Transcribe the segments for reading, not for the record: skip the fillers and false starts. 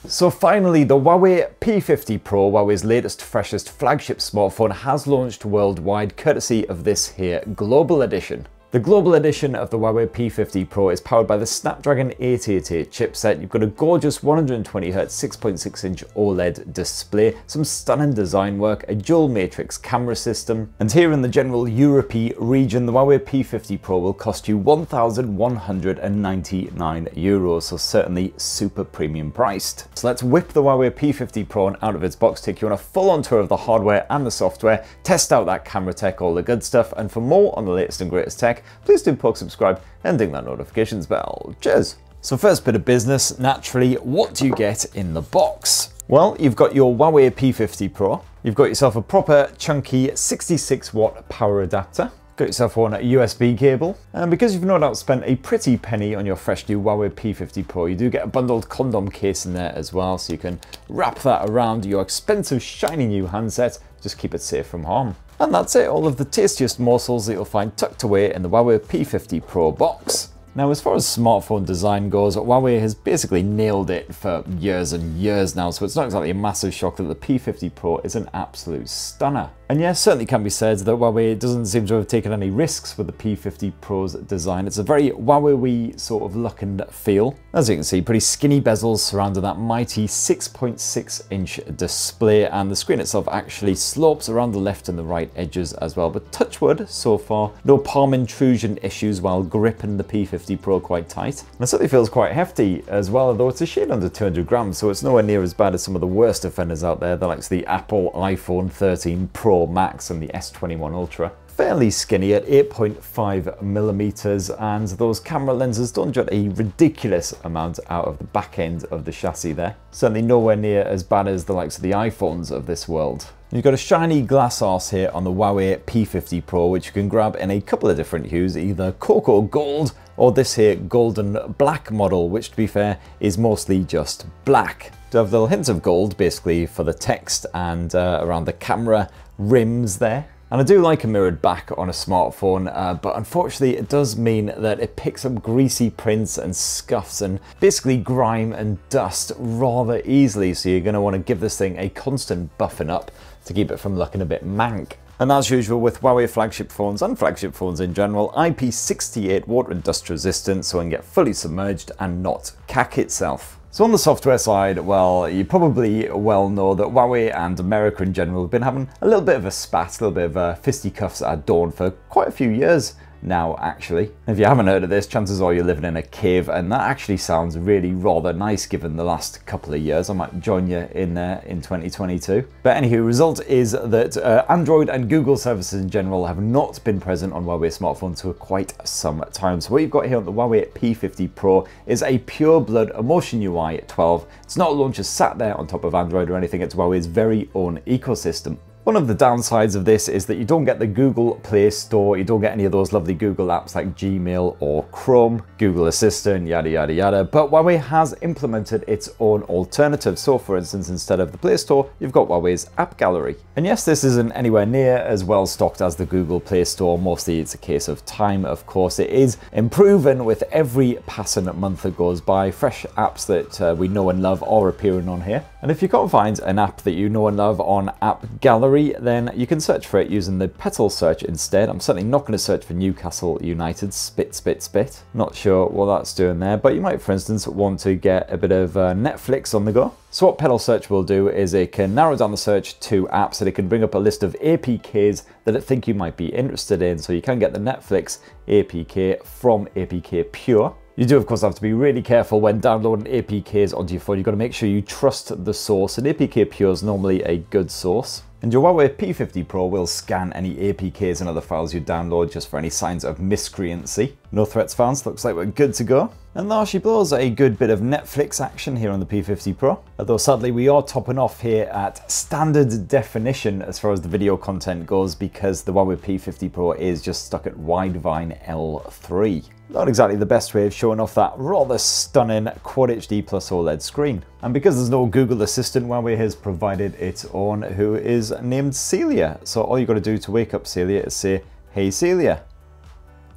So finally, the Huawei P50 Pro, Huawei's latest, freshest flagship smartphone, has launched worldwide courtesy of this here Global Edition. The global edition of the Huawei P50 Pro is powered by the Snapdragon 888 chipset. You've got a gorgeous 120Hz 6.6-inch OLED display, some stunning design work, a dual matrix camera system, and here in the general Europe region, the Huawei P50 Pro will cost you €1,199, so certainly super premium priced. So let's whip the Huawei P50 Pro out of its box, take you on a full-on tour of the hardware and the software, test out that camera tech, all the good stuff, and for more on the latest and greatest tech, please do poke, subscribe, and ding that notifications bell. Cheers! So first bit of business, naturally, what do you get in the box? Well, you've got your Huawei P50 Pro, you've got yourself a proper chunky 66-watt power adapter, got yourself one USB cable, and because you've no doubt spent a pretty penny on your fresh new Huawei P50 Pro, you do get a bundled condom case in there as well, so you can wrap that around your expensive shiny new handset, just keep it safe from harm. And that's it, all of the tastiest morsels that you'll find tucked away in the Huawei P50 Pro box. Now, as far as smartphone design goes, Huawei has basically nailed it for years and years now, so it's not exactly a massive shock that the P50 Pro is an absolute stunner. And yes, certainly can be said that Huawei doesn't seem to have taken any risks with the P50 Pro's design. It's a very Huawei-y sort of look and feel. As you can see, pretty skinny bezels surrounding that mighty 6.6-inch display, and the screen itself actually slopes around the left and the right edges as well. But touch wood, so far, no palm intrusion issues while gripping the P50 Pro quite tight. And it certainly feels quite hefty as well, although it's a shade under 200 grams, so it's nowhere near as bad as some of the worst offenders out there, the likes of the Apple iPhone 13 Pro Max and the S21 Ultra. Fairly skinny at 8.5 millimeters, and those camera lenses don't jut a ridiculous amount out of the back end of the chassis there. Certainly nowhere near as bad as the likes of the iPhones of this world. You've got a shiny glass arse here on the Huawei P50 Pro, which you can grab in a couple of different hues, either cocoa gold or this here golden black model, which to be fair is mostly just black. To have little hints of gold basically for the text and around the camera rims there. And I do like a mirrored back on a smartphone, but unfortunately it does mean that it picks up greasy prints and scuffs and basically grime and dust rather easily, so you're going to want to give this thing a constant buffing up to keep it from looking a bit mank. And as usual with Huawei flagship phones and flagship phones in general, IP68 water and dust resistant, so it can get fully submerged and not cack itself. So on the software side, well, you probably well know that Huawei and America in general have been having a little bit of a spat, a little bit of fisticuffs at dawn for quite a few years now, actually. If you haven't heard of this, chances are you're living in a cave, and that actually sounds really rather nice given the last couple of years. I might join you in there in 2022. But anywho, result is that Android and Google services in general have not been present on Huawei smartphones for quite some time. So what you've got here on the Huawei P50 Pro is a pure blood Emotion UI 12. It's not a launcher sat there on top of Android or anything, it's Huawei's very own ecosystem. One of the downsides of this is that you don't get the Google Play Store, you don't get any of those lovely Google apps like Gmail or Chrome, Google Assistant, yada yada yada, but Huawei has implemented its own alternative. So for instance, instead of the Play Store, you've got Huawei's App Gallery. And yes, this isn't anywhere near as well stocked as the Google Play Store, mostly it's a case of time, of course. It is improving with every passing month that goes by. Fresh apps that we know and love are appearing on here. And if you can't find an app that you know and love on App Gallery, then you can search for it using the Petal search instead. I'm certainly not going to search for Newcastle United, spit. Not sure what that's doing there, but you might, for instance, want to get a bit of Netflix on the go. So what Petal Search will do is it can narrow down the search to apps, and it can bring up a list of APKs that it think you might be interested in. So you can get the Netflix APK from APK Pure. You do, of course, have to be really careful when downloading APKs onto your phone. You've got to make sure you trust the source, and APK Pure is normally a good source. And your Huawei P50 Pro will scan any APKs and other files you download just for any signs of miscreancy. No threats found, so looks like we're good to go. And there she blows a good bit of Netflix action here on the P50 Pro. Although sadly we are topping off here at standard definition as far as the video content goes, because the Huawei P50 Pro is just stuck at Widevine L3. Not exactly the best way of showing off that rather stunning Quad HD Plus OLED screen. And because there's no Google Assistant, Huawei has provided its own, who is named Celia. So all you got to do to wake up Celia is say, "Hey Celia,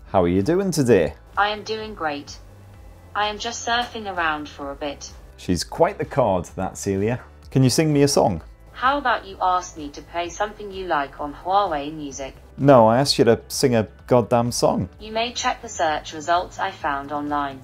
how are you doing today?" I am doing great. I am just surfing around for a bit. She's quite the card, that Celia. Can you sing me a song? How about you ask me to play something you like on Huawei Music? No, I asked you to sing a goddamn song. You may check the search results I found online.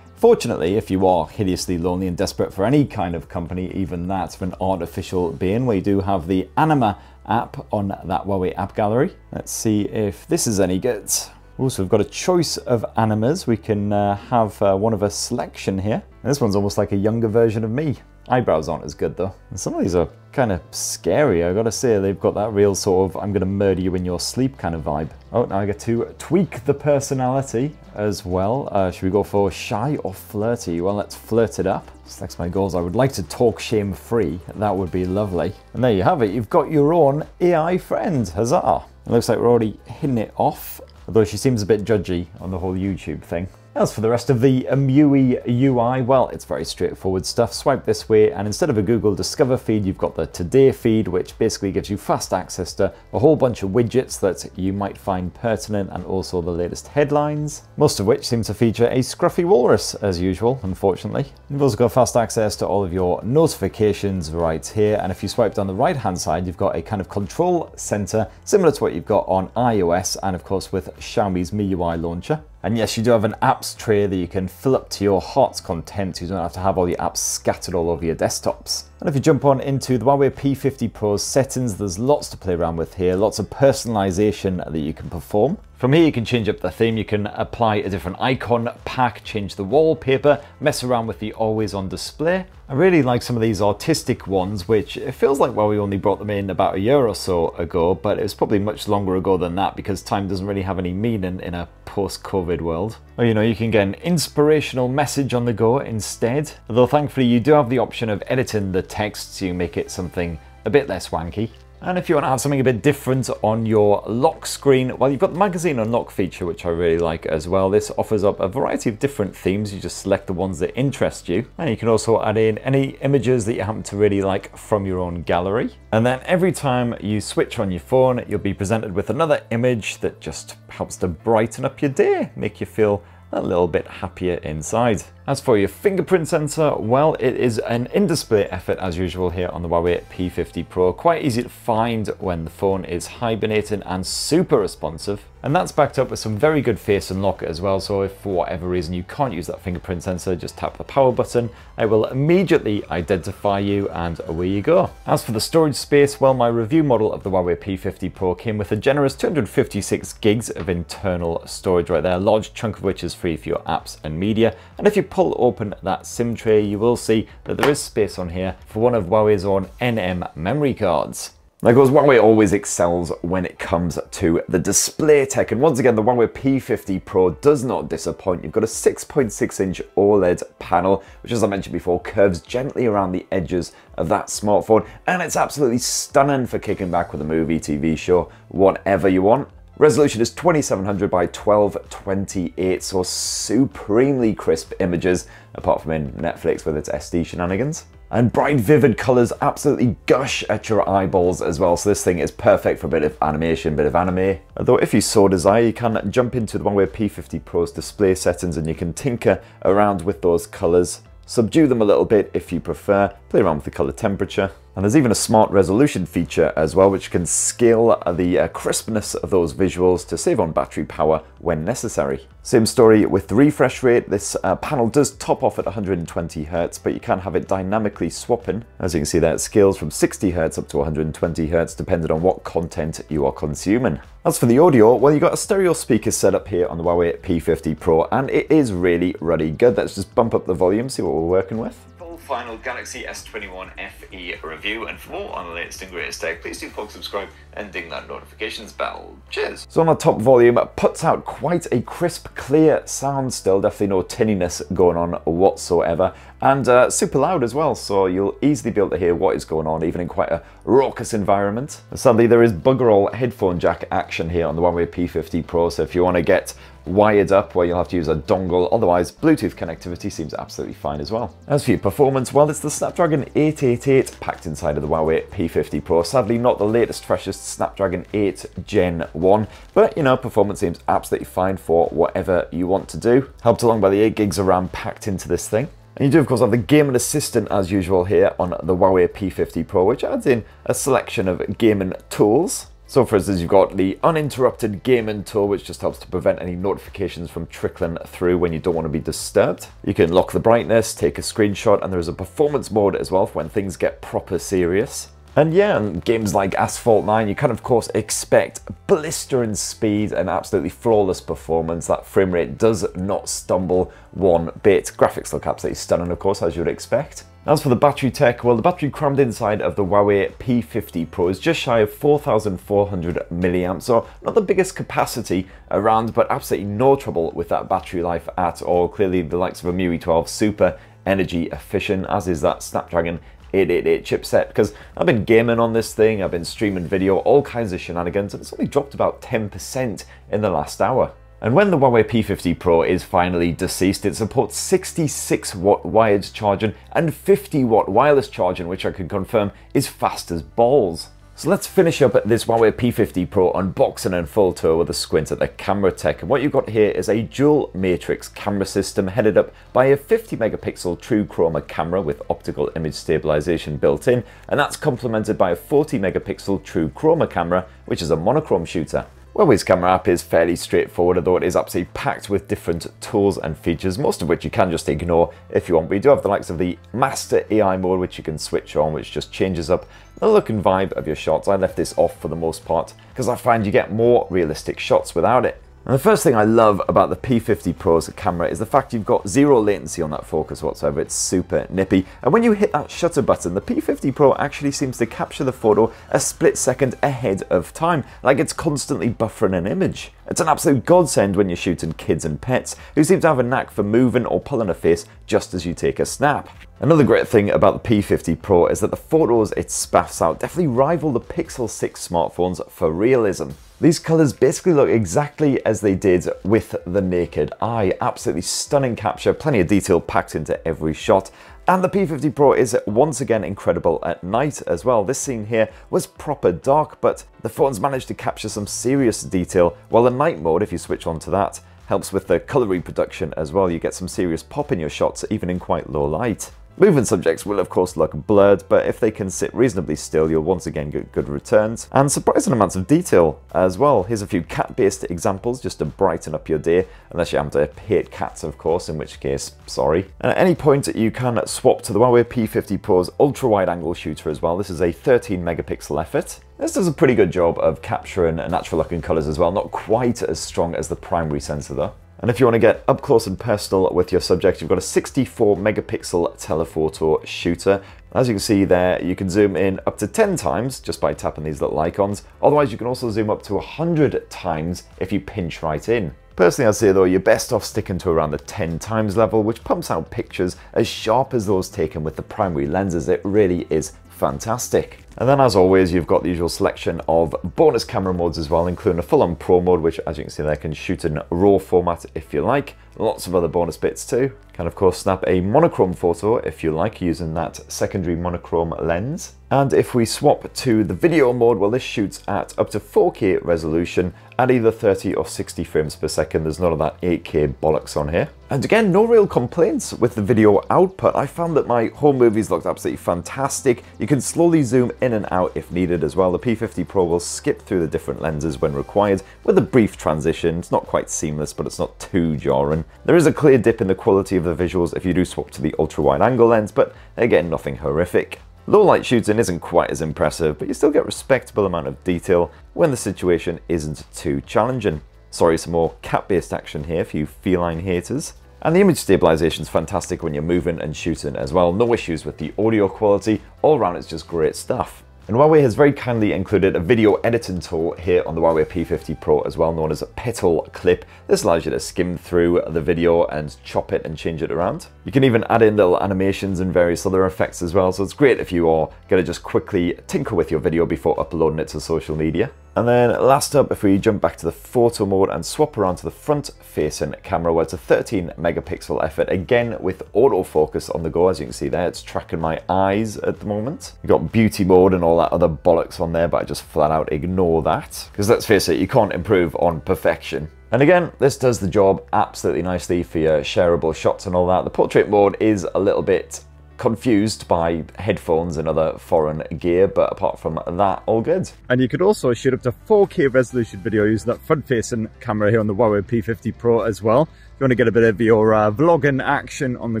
Fortunately, if you are hideously lonely and desperate for any kind of company, even that of an artificial being, we do have the Anima app on that Huawei app gallery. Let's see if this is any good. Also, we've got a choice of animas. We can have one of a selection here. This one's almost like a younger version of me. Eyebrows aren't as good though. And some of these are kind of scary, I gotta say. They've got that real sort of I'm gonna murder you in your sleep kind of vibe. Oh, now I get to tweak the personality as well. Should we go for shy or flirty? Well, let's flirt it up. Selects my goals. I would like to talk shame-free. That would be lovely. And there you have it. You've got your own AI friend. Huzzah. It looks like we're already hitting it off. Although she seems a bit judgy on the whole YouTube thing. As for the rest of the EMUI UI, well, it's very straightforward stuff. Swipe this way, and instead of a Google Discover feed, you've got the Today feed, which basically gives you fast access to a whole bunch of widgets that you might find pertinent, and also the latest headlines, most of which seem to feature a scruffy walrus, as usual, unfortunately. You've also got fast access to all of your notifications right here, and if you swipe down the right-hand side, you've got a kind of control center, similar to what you've got on iOS, and of course with Xiaomi's MIUI launcher. And yes, you do have an apps tray that you can fill up to your heart's content. You don't have to have all your apps scattered all over your desktops. And if you jump on into the Huawei P50 Pro's settings, there's lots to play around with here, lots of personalization that you can perform. From here you can change up the theme, you can apply a different icon pack, change the wallpaper, mess around with the always on display. I really like some of these artistic ones, which it feels like we only brought them in about a year or so ago, but it was probably much longer ago than that because time doesn't really have any meaning in a post-COVID world. Or you can get an inspirational message on the go instead. Although thankfully you do have the option of editing the text so you make it something a bit less wanky. And if you want to have something a bit different on your lock screen, well, you've got the magazine unlock feature, which I really like as well. This offers up a variety of different themes. You just select the ones that interest you. And you can also add in any images that you happen to really like from your own gallery. And then every time you switch on your phone, you'll be presented with another image that just helps to brighten up your day, make you feel a little bit happier inside. As for your fingerprint sensor, well, it is an in-display effort as usual here on the Huawei P50 Pro. Quite easy to find when the phone is hibernating and super responsive. And that's backed up with some very good face unlock as well. So if for whatever reason you can't use that fingerprint sensor, just tap the power button. It will immediately identify you and away you go. As for the storage space, well, my review model of the Huawei P50 Pro came with a generous 256 gigs of internal storage right there, a large chunk of which is free for your apps and media. And if you pull open that SIM tray, you will see that there is space on here for one of Huawei's own NM memory cards. Like Huawei always excels when it comes to the display tech, and once again the Huawei P50 Pro does not disappoint. You've got a 6.6-inch OLED panel, which as I mentioned before curves gently around the edges of that smartphone, and it's absolutely stunning for kicking back with a movie, TV show, whatever you want. Resolution is 2700 by 1228, so supremely crisp images, apart from in Netflix with its SD shenanigans. And bright, vivid colors absolutely gush at your eyeballs as well, so this thing is perfect for a bit of animation, bit of anime. Although if you so desire, you can jump into the Huawei P50 Pro's display settings and you can tinker around with those colors, subdue them a little bit if you prefer, play around with the color temperature. And there's even a smart resolution feature as well, which can scale the crispness of those visuals to save on battery power when necessary. Same story with the refresh rate. This panel does top off at 120 Hz, but you can have it dynamically swapping. As you can see there, it scales from 60 Hz up to 120 Hz, depending on what content you are consuming. As for the audio, well, you've got a stereo speaker set up here on the Huawei P50 Pro, and it is really good. Let's just bump up the volume, see what we're working with. Final Galaxy S21 FE review, and for more on the latest and greatest tech, please do subscribe and ding that notifications bell. Cheers! So on the top volume, it puts out quite a crisp, clear sound still, definitely no tinniness going on whatsoever, and super loud as well, so you'll easily be able to hear what is going on even in quite a raucous environment. Sadly, there is bugger all headphone jack action here on the Huawei P50 Pro, so if you want to get wired up, where you'll have to use a dongle, otherwise Bluetooth connectivity seems absolutely fine as well. As for your performance, well, it's the Snapdragon 888 packed inside of the Huawei P50 Pro. Sadly not the latest freshest Snapdragon 8 Gen 1, but performance seems absolutely fine for whatever you want to do. Helped along by the 8 gigs of RAM packed into this thing. And you do of course have the gaming assistant as usual here on the Huawei P50 Pro, which adds in a selection of gaming tools. So for instance, you've got the uninterrupted gaming tool, which just helps to prevent any notifications from trickling through when you don't want to be disturbed. You can lock the brightness, take a screenshot, and there is a performance mode as well for when things get proper serious. And yeah, in games like Asphalt 9, you can of course expect blistering speed and absolutely flawless performance. That frame rate does not stumble one bit. Graphics look absolutely stunning, of course, as you would expect. As for the battery tech, well, the battery crammed inside of the Huawei P50 Pro is just shy of 4,400 milliamps, so not the biggest capacity around, but absolutely no trouble with that battery life at all. Clearly, the likes of EMUI 12 super energy efficient, as is that Snapdragon 888 chipset, because I've been gaming on this thing, I've been streaming video, all kinds of shenanigans, and it's only dropped about 10% in the last hour. And when the Huawei P50 Pro is finally deceased, it supports 66 watt wired charging and 50 watt wireless charging, which I can confirm is fast as balls. So let's finish up this Huawei P50 Pro unboxing and full tour with a squint at the camera tech. And what you've got here is a dual matrix camera system headed up by a 50 megapixel true chroma camera with optical image stabilization built in, and that's complemented by a 40 megapixel true chroma camera, which is a monochrome shooter. Huawei's camera app is fairly straightforward, although it is absolutely packed with different tools and features, most of which you can just ignore if you want. But you do have the likes of the Master AI mode, which you can switch on, which just changes up the look and vibe of your shots. I left this off for the most part because I find you get more realistic shots without it. And the first thing I love about the P50 Pro's camera is the fact you've got zero latency on that focus whatsoever. It's super nippy. And when you hit that shutter button, the P50 Pro actually seems to capture the photo a split second ahead of time, like it's constantly buffering an image. It's an absolute godsend when you're shooting kids and pets who seem to have a knack for moving or pulling a face just as you take a snap. Another great thing about the P50 Pro is that the photos it spaffs out definitely rival the Pixel 6 smartphones for realism. These colours basically look exactly as they did with the naked eye. Absolutely stunning capture, plenty of detail packed into every shot. And the P50 Pro is once again incredible at night as well. This scene here was proper dark, but the phone's managed to capture some serious detail, while the night mode, if you switch on to that, helps with the colour reproduction as well. You get some serious pop in your shots, even in quite low light. Moving subjects will of course look blurred, but if they can sit reasonably still, you'll once again get good returns and surprising amounts of detail as well. Here's a few cat-based examples just to brighten up your day, unless you happen to hate cats of course, in which case, sorry. And at any point you can swap to the Huawei P50 Pro's ultra-wide angle shooter as well. This is a 13 megapixel effort. This does a pretty good job of capturing natural looking colours as well, not quite as strong as the primary sensor though. And if you want to get up close and personal with your subject, you've got a 64 megapixel telephoto shooter. As you can see there, you can zoom in up to 10 times just by tapping these little icons. Otherwise, you can also zoom up to 100 times if you pinch right in. Personally, I'd say though, you're best off sticking to around the 10 times level, which pumps out pictures as sharp as those taken with the primary lenses. It really is fantastic. And then as always, you've got the usual selection of bonus camera modes as well, including a full-on pro mode, which as you can see there can shoot in RAW format if you like. Lots of other bonus bits too. Can of course snap a monochrome photo if you like, using that secondary monochrome lens. And if we swap to the video mode, well, this shoots at up to 4K resolution at either 30 or 60 frames per second. There's none of that 8K bollocks on here. And again, no real complaints with the video output. I found that my home movies looked absolutely fantastic. You can slowly zoom in and out if needed as well. The P50 Pro will skip through the different lenses when required with a brief transition. It's not quite seamless, but it's not too jarring. There is a clear dip in the quality of the visuals if you do swap to the ultra-wide angle lens, but again, nothing horrific. Low light shooting isn't quite as impressive, but you still get a respectable amount of detail when the situation isn't too challenging. Sorry, some more cat-based action here for you feline haters. And the image stabilization is fantastic when you're moving and shooting as well. No issues with the audio quality. All around it's just great stuff. And Huawei has very kindly included a video editing tool here on the Huawei P50 Pro as well, known as a petal clip. This allows you to skim through the video and chop it and change it around. You can even add in little animations and various other effects as well, so it's great if you are going to just quickly tinker with your video before uploading it to social media. And then last up, if we jump back to the photo mode and swap around to the front-facing camera, where it's a 13 megapixel effort, again with autofocus on the go. As you can see there, it's tracking my eyes at the moment. You've got beauty mode and all that other bollocks on there, but I just flat out ignore that, because let's face it, you can't improve on perfection. And again, this does the job absolutely nicely for your shareable shots and all that. The portrait mode is a little bit confused by headphones and other foreign gear, but apart from that, all good. And you could also shoot up to 4K resolution video using that front-facing camera here on the Huawei P50 Pro as well. If you want to get a bit of your vlogging action on the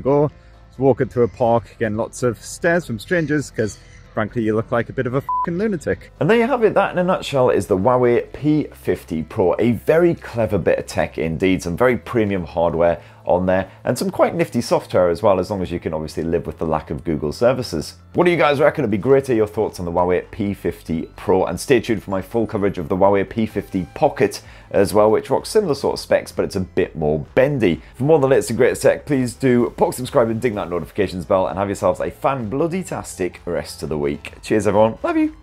go, just walking through a park, again, lots of stares from strangers, because frankly, you look like a bit of a fucking lunatic. And there you have it. That in a nutshell is the Huawei P50 Pro. A very clever bit of tech indeed. Some very premium hardware on there and some quite nifty software as well, as long as you can obviously live with the lack of Google services. What do you guys reckon? It'd be great to hear your thoughts on the Huawei P50 Pro, and stay tuned for my full coverage of the Huawei P50 Pocket as well, which rocks similar sort of specs, but it's a bit more bendy. For more on the latest and greatest tech, please do subscribe and ding that notifications bell, and have yourselves a fan-bloody-tastic rest of the week. Cheers everyone, love you.